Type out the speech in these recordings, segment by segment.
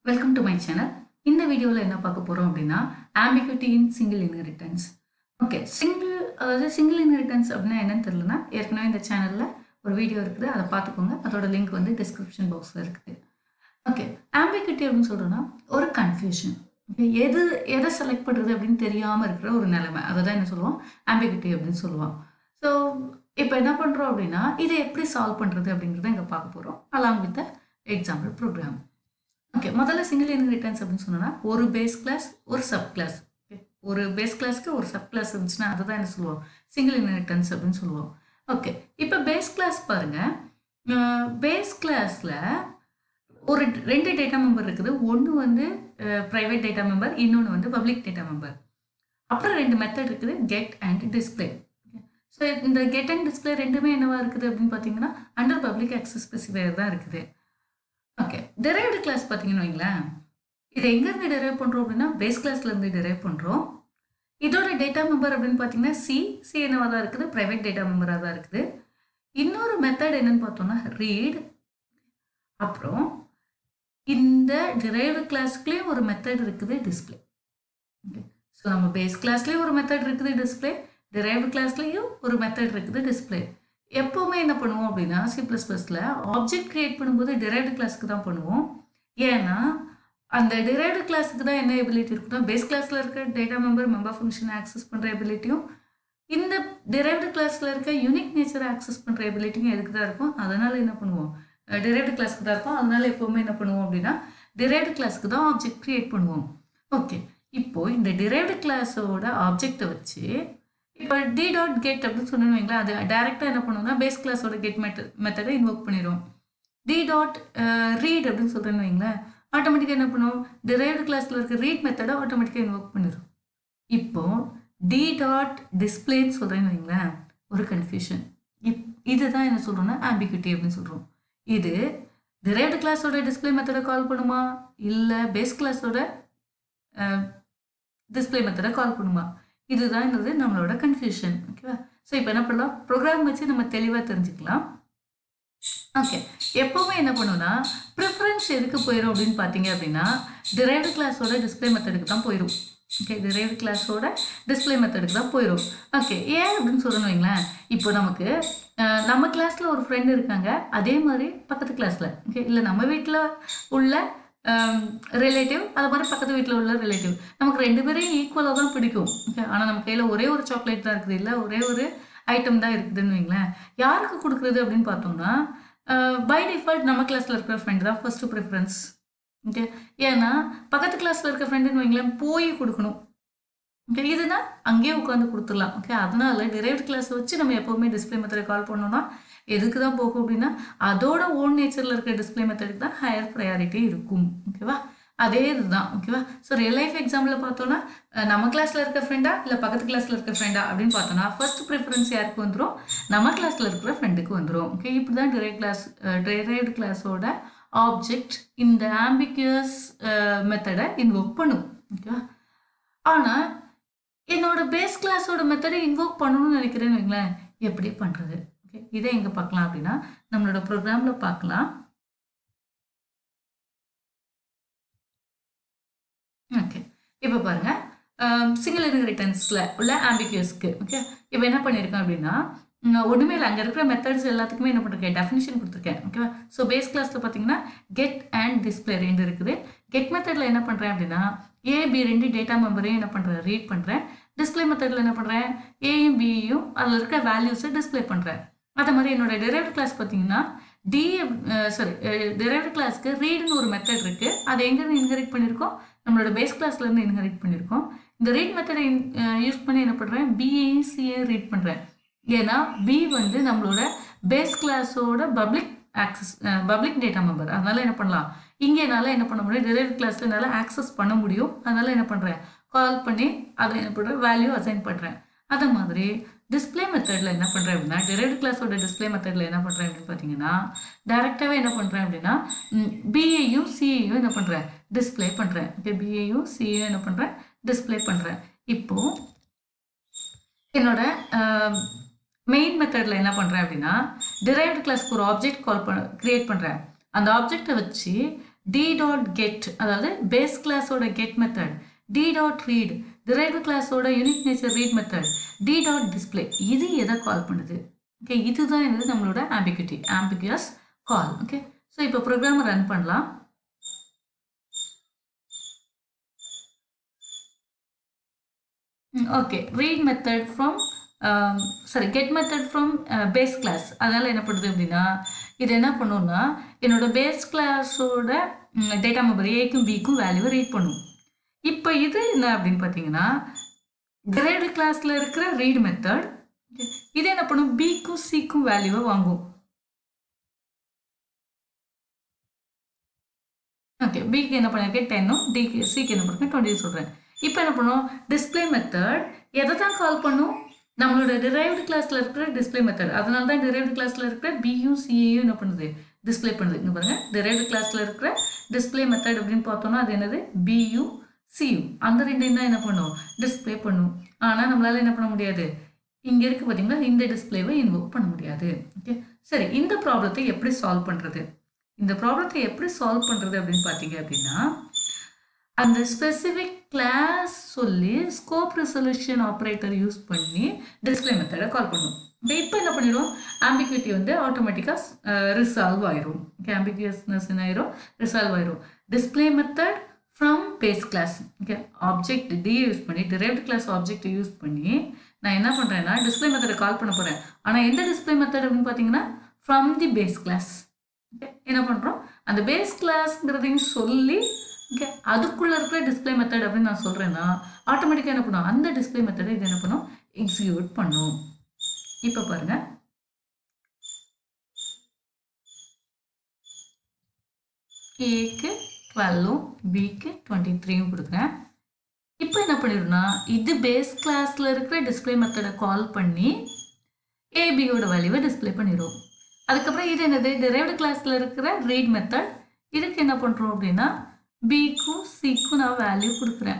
Welcome to my channel. இந்த வீடியோவில் என்ன பார்க்க போகிறோம் அப்படின்னா ஆம்பிகுட்டி இன் single inheritance. Okay, single inheritance அப்படின்னா என்னன்னு தெரியலனா ஏற்கனவே இந்த சேனலில் ஒரு வீடியோ இருக்குது, அதை பார்த்துக்கோங்க. அதோட லிங்க் வந்து டிஸ்கிரிப்ஷன் பாக்ஸில் இருக்குது. ஓகே, ஆம்பிகுட்டி அப்படின்னு சொல்கிறோன்னா ஒரு கன்ஃபியூஷன். ஓகே, எதை செலக்ட் பண்ணுறது அப்படின்னு தெரியாமல் இருக்கிற ஒரு நிலைமை, அதை தான் என்ன சொல்லுவோம், ஆம்பிகுட்டி அப்படின்னு சொல்லுவோம். ஸோ இப்போ என்ன பண்ணுறோம் அப்படின்னா இதை எப்படி சால்வ் பண்ணுறது அப்படிங்கிறத இங்கே பார்க்க போகிறோம், along with example program. Okay, முதல்ல சிங்கிள் இன்ஹெரிட்டன்ஸ் அப்படின்னு சொன்னோன்னா ஒரு பேஸ் கிளாஸ் ஒரு சப் கிளாஸ். ஓகே, ஒரு பேஸ் கிளாஸ்க்கு ஒரு சப் கிளாஸ் இருந்துச்சுன்னா அதை தான் என்ன சொல்லுவோம், சிங்கிள் இன்ஹெரிட்டன்ஸ் அப்படின்னு சொல்லுவோம். ஓகே, இப்போ பேஸ் கிளாஸ் பாருங்க. பேஸ் கிளாஸில் ஒரு ரெண்டு டேட்டா மெம்பர் இருக்குது. ஒன்று வந்து ப்ரைவேட் டேட்டா மெம்பர், இன்னொன்று வந்து பப்ளிக் டேட்டா மெம்பர். அப்புறம் ரெண்டு மெத்தட் இருக்குது, கெட் அண்ட் டிஸ்பிளே. ஸோ இந்த கெட் அண்ட் டிஸ்பிளே ரெண்டுமே என்னவா இருக்குது அப்படின்னு பார்த்தீங்கன்னா அண்டர் பப்ளிக் ஆக்சஸ் ஸ்பெசிஃபையர் தான் இருக்குது. ஓகே, டெரைவ்டு கிளாஸ் பார்த்தீங்கன்னு வைங்களேன், இதை எங்கேருந்து டெரைவ் பண்ணுறோம் அப்படின்னா பேஸ் கிளாஸ்லேருந்து டெரைவ் பண்ணுறோம். இதோட டேட்டா மெம்பர் அப்படின்னு பார்த்தீங்கன்னா சி என்னவாக தான் இருக்குது, ப்ரைவேட் டேட்டா மெம்பராக தான் இருக்குது. இன்னொரு மெத்தட் என்னன்னு பார்த்தோம்னா ரீட். அப்புறம் இந்த டெரைவ்டு கிளாஸ்க்குலேயும் ஒரு மெத்தட் இருக்குது, டிஸ்பிளே. ஓகே, ஸோ நம்ம பேஸ் கிளாஸ்லேயும் ஒரு மெத்தட் இருக்குது, டிஸ்பிளே. டெரைவ்டு கிளாஸ்லேயும் ஒரு மெத்தட் இருக்குது, டிஸ்பிளே. எப்போவுமே என்ன பண்ணுவோம் அப்படின்னா C++ல ஆப்ஜெக்ட் கிரியேட் பண்ணும்போது டெரைவ்டு கிளாஸ்க்கு தான் பண்ணுவோம். ஏன்னா அந்த டெரைவ்டு கிளாஸுக்கு தான் என்ன எபிலிட்டி இருக்குன்னா பேஸ் கிளாஸில் இருக்க டேட்டா மெம்பர் ஃபங்க்ஷனை ஆக்சஸ் பண்ணுற எபிலிட்டியும் இந்த டெரைவ்டு கிளாஸில் இருக்க யூனிக் நேச்சரை ஆக்சஸ் பண்ணுற எபிலிட்டியும் எதுக்கு தான் இருக்கும், அதனால் என்ன பண்ணுவோம், டெரைவ்டு கிளாஸ்க்கு தான் இருக்கும். அதனால எப்போவுமே என்ன பண்ணுவோம் அப்படின்னா டெரைவ்டு கிளாஸ்க்கு தான் ஆப்ஜெக்ட் கிரியேட் பண்ணுவோம். ஓகே, இப்போது இந்த டெரைவ்டு கிளாஸோட ஆப்ஜெக்டை வச்சு இப்போ டி டாட் கெட் அப்படின்னு சொன்னோன்னு வைங்களா, அது டைரெக்டாக என்ன பண்ணுவோம்னா பேஸ் கிளாஸோட கெட் மெத்தடை இன்வோக் பண்ணிடும். டி டாட் ரீட் அப்படின்னு சொல்கிறேன்னு வைங்களேன், ஆட்டோமேட்டிக்காக என்ன பண்ணுவோம், டிரைவ்டு கிளாஸில் இருக்க ரீட் மெத்தடை ஆட்டோமேட்டிக்காக இன்வோக் பண்ணிடும். இப்போ டி டாட் டிஸ்பிளேன்னு சொல்கிறேன்னு வைங்களேன், ஒரு கன்ஃபியூஷன். இதுதான் என்ன சொல்கிறோம்னா ஆம்பிகுட்டி அப்படின்னு சொல்கிறோம். இது டிரைவ்டு கிளாஸோட டிஸ்பிளே மெத்தடை கால் பண்ணுமா, இல்லை பேஸ் கிளாஸோட டிஸ்பிளே மெத்தடை கால் பண்ணுமா, இதுதான் நம்மளோட கன்ஃபியூஷன். ஓகேவா? ஸோ இப்போ என்ன பண்ணலாம், ப்ரோக்ராம் வச்சு நம்ம தெளிவாக தெரிஞ்சுக்கலாம். ஓகே, எப்போவுமே என்ன பண்ணுவோம்னா ப்ரிஃபரன்ஸ் எதுக்கு போயிடும் அப்படின்னு பார்த்தீங்க அப்படின்னா டிரைவ்டு கிளாஸோட டிஸ்பிளே மெத்தடுக்கு தான் போயிடும். ஓகே, டிரைவ்டு கிளாஸோட டிஸ்பிளே மெத்தடுக்கு தான் போயிடும். ஓகே, ஏன் அப்படின்னு சொல்லணும் வைங்களேன், இப்போ நமக்கு நம்ம கிளாஸில் ஒரு ஃப்ரெண்டு இருக்காங்க, அதே மாதிரி பக்கத்து கிளாஸில், ஓகே, இல்லை நம்ம வீட்டில் உள்ள ரிலேட்டிவ், அது மாதிரி பக்கத்து வீட்டில் உள்ள ரிலேட்டிவ், நமக்கு ரெண்டு பேரையும் ஈக்குவலாக தான் பிடிக்கும். ஓகே, ஆனால் நம்ம கையில் ஒரே ஒரு சாக்லேட் தான் இருக்குது, இல்லை ஒரே ஒரு ஐட்டம் தான் இருக்குதுன்னு வைங்களேன், யாருக்கு கொடுக்குறது அப்படின்னு பார்த்தோம்னா பை டிஃபால்ட் நம்ம கிளாஸில் இருக்கிற ஃப்ரெண்டு தான் ஃபர்ஸ்ட் ப்ரிஃபரன்ஸ். ஓகே, ஏன்னா பக்கத்து கிளாஸில் இருக்க ஃப்ரெண்டுன்னு வைங்களேன் போய் கொடுக்கணும். ஓகே, இதுனா அங்கேயே உட்காந்து கொடுத்துடலாம். ஓகே, அதனால டிரைவ்டு கிளாஸை வச்சு நம்ம எப்போவுமே டிஸ்பிளே மெத்தடை கால் பண்ணோம்னா எதுக்கு தான் போகும் அப்படின்னா அதோட ஓன் நேச்சரில் இருக்க டிஸ்பிளே மெத்தடுக்கு தான் ஹையர் ப்ரையாரிட்டி இருக்கும். ஓகேவா, அதே இதுதான். ஓகேவா, ஸோ ரியல் லைஃப் எக்ஸாம்பிள் பார்த்தோன்னா நம்ம கிளாஸில் இருக்க ஃப்ரெண்டா இல்லை பக்கத்து கிளாஸில் இருக்க ஃப்ரெண்டா அப்படின்னு பார்த்தோன்னா ஃபர்ஸ்ட் ப்ரிஃபரன்ஸ் யாருக்கு வந்துடும், நம்ம கிளாஸில் இருக்கிற ஃப்ரெண்டுக்கு வந்துடும். ஓகே, இப்படி தான் டிரைவ்டு கிளாஸோட ஆப்ஜெக்ட் இந்த ஆம்பிகுயஸ் மெத்தடை இன்வோக் பண்ணும். ஓகேவா, ஆனால் என்னோட பேஸ் கிளாஸோட மெத்தடை இன்வோக் பண்ணணும்னு நினைக்கிறேன்னு வைங்களேன், எப்படி பண்ணுறது? ஓகே, இதை எங்கே பார்க்கலாம் அப்படின்னா நம்மளோட ப்ரோக்ராமில் பார்க்கலாம். ஓகே, இப்போ பாருங்க, சிங்கிள் இன்ஹெரிட்டன்ஸில் உள்ள ஆம்பிகுயஸ்க்கு. ஓகே, இப்போ என்ன பண்ணியிருக்கேன் அப்படின்னா ஒன்றுமே இல்லை, அங்கே இருக்கிற மெத்தட்ஸ் எல்லாத்துக்குமே என்ன பண்ணிருக்கேன், டெஃபினிஷன் கொடுத்துருக்கேன். ஓகேவா, ஸோ பேஸ் கிளாஸில் பார்த்தீங்கன்னா கெட் அண்ட் டிஸ்பிளே ரெண்டு இருக்குது. கெட் மெத்தடில் என்ன பண்ணுறேன் அப்படின்னா ஏபி ரெண்டு டேட்டா மெம்பரையும் என்ன பண்ணுறேன், ரீட் பண்ணுறேன். டிஸ்பிளே மெத்தடில் என்ன பண்ணுறேன், ஏயும் பியும் அதில் இருக்க வேல்யூஸை டிஸ்பிளே பண்ணுறேன். அதே மாதிரி என்னோட டெரைவ்டு கிளாஸ் பார்த்தீங்கன்னா டெரைவ்டு கிளாஸ்க்கு ரீடுன்னு ஒரு மெத்தட் இருக்குது. அதை எங்கேருந்து இன்ஹெரிட் பண்ணியிருக்கோம், நம்மளோட பேஸ் கிளாஸ்லேருந்து இன்ஹெரிட் பண்ணியிருக்கோம். இந்த ரீட் மெத்தடை யூஸ் பண்ணி என்ன பண்ணுறேன், பிஏயும் சிஏயும் ரீட் பண்ணுறேன். ஏன்னா பி வந்து நம்மளோட பேஸ் கிளாஸோட பப்ளிக் டேட்டா மெம்பர், அதனால என்ன பண்ணலாம், இங்கே என்னால் என்ன பண்ண முடியும், டெரைவ்டு கிளாஸில் என்னால் ஆக்சஸ் பண்ண முடியும். அதனால என்ன பண்ணுறேன், கால் பண்ணி அதை என்ன பண்ணுறேன், வேல்யூ அசைன் பண்ணுறேன். அதே மாதிரி டிஸ்பிளே மெத்தடில் என்ன பண்ணுறேன் அப்படின்னா டெரைவ்டு கிளாஸோட டிஸ்பிளே மெத்தடில் என்ன பண்ணுறேன் அப்படின்னு பார்த்தீங்கன்னா டேரெக்டாகவே என்ன பண்ணுறேன் அப்படின்னா பிஏயும் சிஏயும் என்ன பண்ணுறேன், டிஸ்பிளே பண்ணுறேன். ஓகே, பிஏயும் சிஏயும் என்ன பண்ணுறேன், டிஸ்பிளே பண்ணுறேன். இப்போது என்னோட மெயின் மெத்தடில் என்ன பண்ணுறேன் அப்படின்னா டிரைவ்டு கிளாஸ்க்கு ஒரு ஆப்ஜெக்ட் கிரியேட் பண்ணுறேன். அந்த ஆப்ஜெக்டை வச்சு d.get அதாவது பேஸ் கிளாஸோட கெட் மெத்தட், d.read derived கிளாஸோட unique nature read method, d.display இது எதை கால் பண்ணுது? ஓகே, இதுதான் என்னது நம்மளோட ambiguity, ambiguous கால். ஓகே, ஸோ இப்போ ப்ரோக்ராமை ரன் பண்ணலாம். Okay, read method from get method from base class. அதனால என்ன பண்ணுது அப்படின்னா இது என்ன பண்ணும்னா என்னோட பேஸ் கிளாஸோட டேட்டா மெம்பர் ஏக்கும் பிக்கும் வேல்யூவை ரீட் பண்ணும். இப்போ இது என்ன அப்படின்னு பார்த்தீங்கன்னா derived கிளாஸில் இருக்கிற ரீட் மெத்தட் இது என்ன பண்ணும், பிக்கும் சிக்கும் வேல்யூவை வாங்கும். ஓகே, பிக்கு என்ன பண்ணியிருக்கேன் 10, டிக்கு சிக்கு என்ன பண்ணிருக்கேன் 20 சொல்கிறேன். இப்போ என்ன பண்ணும், டிஸ்பிளே மெத்தட் எதை தான் கால் பண்ணும், நம்மளோட derived கிளாஸில் இருக்கிற டிஸ்பிளே மெத்தட். அதனால தான் derived கிளாஸில் இருக்கிற பியும் சியையும் என்ன பண்ணுது, டிஸ்பிளே பண்ணுது. இங்கே பாருங்கள், derived கிளாஸில் இருக்கிற டிஸ்பிளே மெத்தட் அப்படின்னு பார்த்தோம்னா அது என்னது, பியும் சியும். அந்த ரெண்டையும் தான் என்ன பண்ணும், டிஸ்பிளே பண்ணும். ஆனால் நம்மளால என்ன பண்ண முடியாது, இங்கே இருக்குது பார்த்தீங்களா, இந்த டிஸ்பிளேவை இன்வோக் பண்ண முடியாது. ஓகே, சரி, இந்த ப்ராப்ளத்தை எப்படி சால்வ் பண்ணுறது, இந்த ப்ராப்ளத்தை எப்படி சால்வ் பண்ணுறது அப்படின்னு பார்த்தீங்க அப்படின்னா அந்த ஸ்பெசிஃபிக் கிளாஸ் சொல்லி ஸ்கோப் ரெசல்யூஷன் ஆப்ரேட்டர் யூஸ் பண்ணி டிஸ்பிளே மெத்தடை கால் பண்ணும். இப்போ என்ன பண்ணிடும், ஆம்பிகுவிட்டி வந்து ஆட்டோமேட்டிக்காக ரிசால்வ் ஆயிரும். ஓகே, ஆம்பிகுவஸ்னஸ் என்ன ஆயிரும், ரிசால்வ் ஆயிரும். Display method from base class, okay, object டி யூஸ் பண்ணி derived கிளாஸ் ஆப்ஜெக்ட் யூஸ் பண்ணி நான் என்ன பண்ணுறேன்னா டிஸ்பிளே மெத்தடை கால் பண்ண போகிறேன். ஆனால் எந்த டிஸ்பிளே மெத்தட் அப்படின்னு பார்த்தீங்கன்னா from the base class. Okay, என்ன பண்ணுறோம், அந்த பேஸ் கிளாஸ்ங்கிறதையும் சொல்லி ஓகே அதுக்குள்ளே இருக்கிற டிஸ்பிளே மெத்தட் அப்படின்னு நான் சொல்கிறேன்னா ஆட்டோமேட்டிக்காக என்ன பண்ணும், அந்த டிஸ்பிளே மெத்தடை இது என்ன பண்ணும், எக்ஸிக்யூட் பண்ணும். இப்போ பாருங்கள், ஏக்கு 12 பிக்கு 23 கொடுக்குறேன். இப்போ என்ன பண்ணிடும்னா இது பேஸ் கிளாஸில் இருக்கிற டிஸ்பிளே மெத்தடை கால் பண்ணி ஏபியோட வேல்யூவை டிஸ்பிளே பண்ணிடும். அதுக்கப்புறம் இது என்னது, derived கிளாஸில் இருக்கிற ரீட் மெத்தட். இதுக்கு என்ன பண்ணுறோம் அப்படின்னா பிக்கும் சிக்கும் நான் வேல்யூ கொடுக்குறேன்.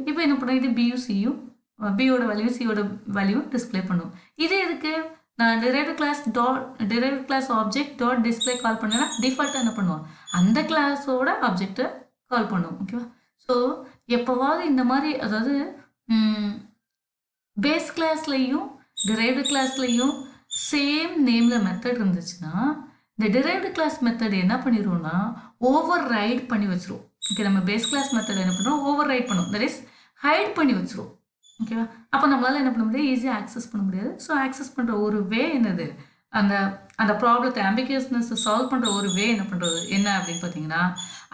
இப்போ என்ன பண்ணுறேன், இது பியும் சியும் பியோட வேல்யூ சியோட வேல்யூ டிஸ்பிளே பண்ணும். இது எதுக்கு, நான் derived class object dot display call பண்ணேன்னா டிஃபால்ட்டாக என்ன பண்ணுவோம், அந்த கிளாஸோட ஆப்ஜெக்டை கால் பண்ணும். ஓகேவா, ஸோ எப்போவாவது இந்த மாதிரி அதாவது பேஸ் கிளாஸ்லையும் derived கிளாஸ்லையும் சேம் நேமில் மெத்தட் இருந்துச்சுன்னா இந்த derived கிளாஸ் மெத்தட் என்ன பண்ணிடுவோம்னா ஓவர் ரைட் பண்ணி வச்சிரும். ஓகே, நம்ம பேஸ் கிளாஸ் மெத்தட் என்ன பண்ணுறோம், ஓவர் ரைட் பண்ணும், தட் இஸ் ஹைட் பண்ணி வச்சிரும். ஓகேவா, அப்போ நம்மளால் என்ன பண்ண முடியாது, ஈஸியாக ஆக்சஸ் பண்ண முடியாது. ஸோ ஆக்சஸ் பண்ணுற ஒரு வே என்னது, அந்த அந்த ப்ராப்ளத்தை ஆம்பிகுவஸ்னஸை சால்வ் பண்ணுற ஒரு வே என்ன அப்படின்னு பார்த்தீங்கன்னா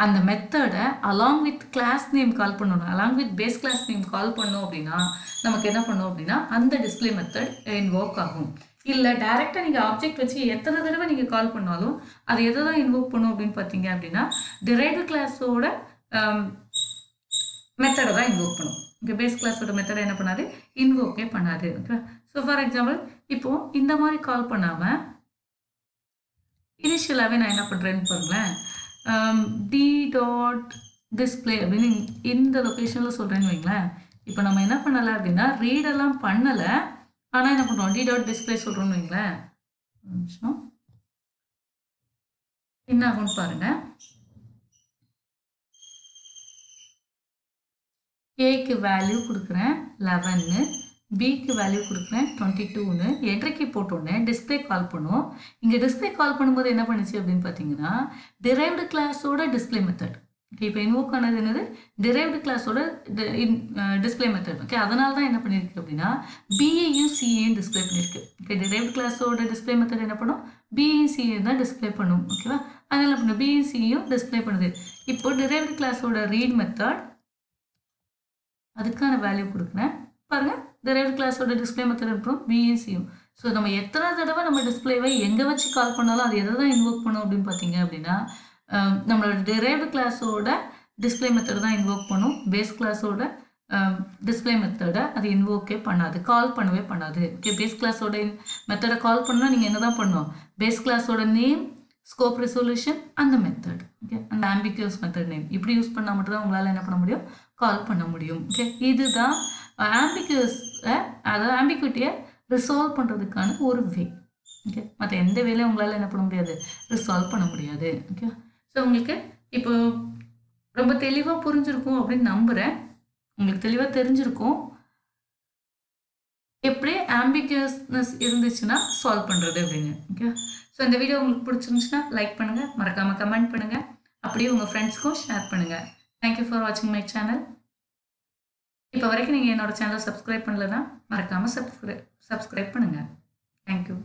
அந்த மெத்தடை along with class name call பண்ணணும், along with base class name call பண்ணோம் அப்படின்னா நமக்கு என்ன பண்ணோம் அப்படின்னா அந்த டிஸ்பிளே மெத்தட் இன்வோக் ஆகும். இல்லை டைரெக்டாக நீங்கள் ஆப்ஜெக்ட் வச்சு எத்தனை தடவை நீங்கள் கால் பண்ணாலும் அது எதை தான் இன்வோக் பண்ணும் அப்படின்னு பார்த்தீங்க அப்படின்னா derived கிளாஸோட மெத்தடை தான் இன்வோக் பண்ணும். இங்கே பேஸ் கிளாஸோட மெத்தடை என்ன பண்ணாது, இன்வோக்கே பண்ணாது. ஓகே, ஸோ ஃபார் எக்ஸாம்பிள் இப்போது இந்த மாதிரி கால் பண்ணாமல் இனிஷியலாகவே நான் என்ன பண்ணுறேன்னு பாருங்களேன், d.display அப்படின்னு இந்த லொக்கேஷனில் சொல்கிறேன்னு வைங்களேன். இப்போ நம்ம என்ன பண்ணலை அப்படின்னா ரீடெல்லாம் பண்ணலை, ஆனால் என்ன பண்ணுறோம் d.display சொல்கிறோன்னு வைங்களேன். ஒரு நிமிஷம் என்ன ஆகும்னு பாருங்கள், ஏக்கு வேல்யூ கொடுக்குறேன் 11, பிக்கு வேல்யூ கொடுக்குறேன் 22ன்னு என்ட்ரிக்கு போட்டோன்னே டிஸ்பிளே கால் பண்ணும். இங்கே டிஸ்பிளே கால் பண்ணும்போது என்ன பண்ணுச்சு அப்படின்னு பார்த்தீங்கன்னா derived கிளாஸோட டிஸ்பிளே மெத்தட். ஓகே, இப்போ இன்வோக் ஆனது என்னது, derived கிளாஸோட டிஸ்பிளே மெத்தட். ஓகே, அதனால தான் என்ன பண்ணியிருக்கு அப்படின்னா பிஏயும் சிஏயும் டிஸ்பிளே பண்ணியிருக்கு. ஓகே, derived கிளாஸோட டிஸ்பிளே மெத்தட் என்ன பண்ணும், பிஏயும் சிஏயும் தான் டிஸ்பிளே பண்ணும். ஓகேவா, அதனால என்ன பண்ணும், பிஏயும் சிஏயும் டிஸ்பிளே பண்ணுது. இப்போ derived கிளாஸோட ரீட் மெத்தட் அதுக்கான வேல்யூ கொடுக்குறேன். பாருங்கள், derived கிளாஸோட டிஸ்பிளே மெத்தட் இருக்கும் பிஎஸ்சியும். ஸோ நம்ம எத்தனை தடவை நம்ம டிஸ்பிளேவை எங்கே வச்சு கால் பண்ணாலும் அது எதை தான் இன்வோக் பண்ணும் அப்படின்னு பார்த்தீங்க அப்படின்னா நம்மளோட derived கிளாஸோட டிஸ்பிளே மெத்தட் தான் இன்வோக் பண்ணும். பேஸ் கிளாஸோட டிஸ்பிளே மெத்தடை அது இன்வோக்கே பண்ணாது, கால் பண்ணவே பண்ணாது. ஓகே, பேஸ் கிளாஸோட மெத்தடை கால் பண்ணால் நீங்கள் என்ன தான் பண்ணணும், பேஸ் கிளாஸோட நேம், ஸ்கோப் ரெசல்யூஷன், அந்த மெத்தட். ஓகே, அந்த ஆம்பிகுவஸ் மெத்தட் நேம் இப்படி யூஸ் பண்ணால் மட்டும்தான் உங்களால் என்ன பண்ண முடியும், கால் பண்ண முடியும். ஓகே, இதுதான் ஆம்பிகுவஸை அதாவது ஆம்பிகுவிட்டியை ரிசால்வ் பண்ணுறதுக்கான ஒரு வே. ஓகே, மற்ற எந்த வேலையும் உங்களால் என்ன பண்ண முடியாது, சால்வ் பண்ண முடியாது. ஓகே, ஸோ உங்களுக்கு இப்போ ரொம்ப தெளிவாக புரிஞ்சிருக்கும் அப்படின்னு நம்புகிறேன். உங்களுக்கு தெளிவாக தெரிஞ்சிருக்கும் எப்படி ஆம்பிகியஸ்னஸ் இருந்துச்சுன்னா சால்வ் பண்ணுறது அப்படின்னு. ஓகே, ஸோ இந்த வீடியோ உங்களுக்கு பிடிச்சிருந்துச்சுன்னா லைக் பண்ணுங்கள், மறக்காமல் கமெண்ட் பண்ணுங்கள், அப்படியே உங்கள் ஃப்ரெண்ட்ஸ்க்கும் ஷேர் பண்ணுங்கள். தேங்க்யூ ஃபார் வாட்சிங் மை சேனல். இப்போ வரைக்கும் நீங்கள் என்னோட சேனலை சப்ஸ்கிரைப் பண்ணலன்னா மறக்காமல் சப்ஸ்கிரைப் பண்ணுங்கள். தேங்க்யூ.